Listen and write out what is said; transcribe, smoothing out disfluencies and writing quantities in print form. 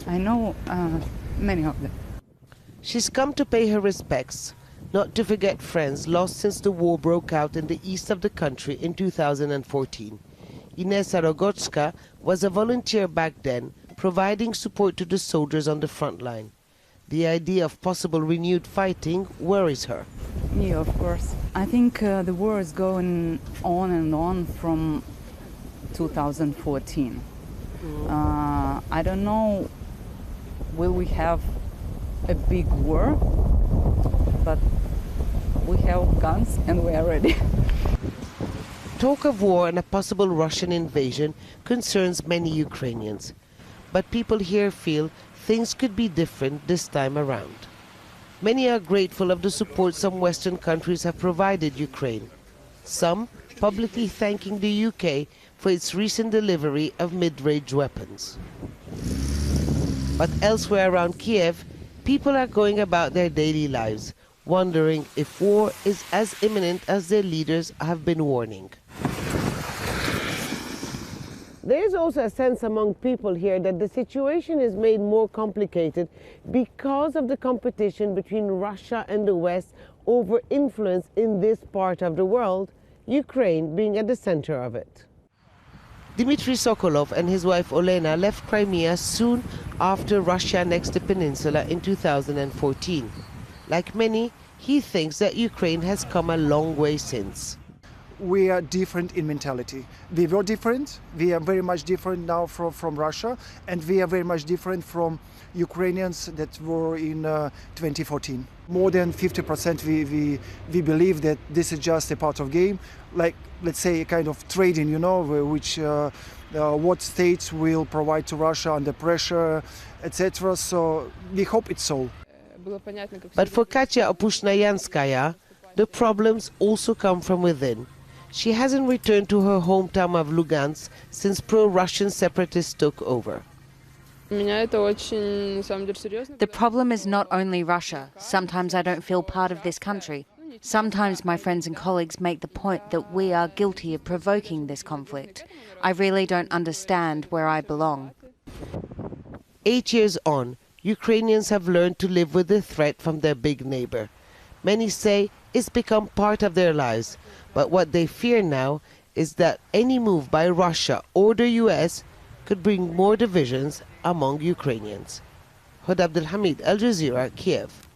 I know many of them. She's come to pay her respects, not to forget friends lost since the war broke out in the east of the country in 2014. Ines Arogotska was a volunteer back then, providing support to the soldiers on the front line. The idea of possible renewed fighting worries her. Yeah, of course. I think the war is going on and on from 2014. I don't know, will we have a big war, but we have guns and we are ready. Talk of war and a possible Russian invasion concerns many Ukrainians. But people here feel things could be different this time around. Many are grateful of the support some Western countries have provided Ukraine. Some publicly thanking the UK for its recent delivery of mid-range weapons. But elsewhere around Kiev, people are going about their daily lives, wondering if war is as imminent as their leaders have been warning. There is also a sense among people here that the situation is made more complicated because of the competition between Russia and the West over influence in this part of the world, Ukraine being at the center of it. Dmitry Sokolov and his wife Olena left Crimea soon after Russia annexed the peninsula in 2014. Like many, he thinks that Ukraine has come a long way since. We are different in mentality. We were different. We are very much different now from Russia, and we are very much different from Ukrainians that were in 2014. More than 50% we believe that this is just a part of game, like, let's say, a kind of trading, you know, which what states will provide to Russia under pressure, etc. So we hope it's so. But for Katya Opushnyanskaya, the problems also come from within. She hasn't returned to her hometown of Lugansk since pro-Russian separatists took over. The problem is not only Russia. Sometimes I don't feel part of this country. Sometimes my friends and colleagues make the point that we are guilty of provoking this conflict. I really don't understand where I belong. 8 years on, Ukrainians have learned to live with the threat from their big neighbor. Many say it's become part of their lives, but what they fear now is that any move by Russia or the US could bring more divisions among Ukrainians. Hod Abdelhamid, Al Jazeera, Kiev.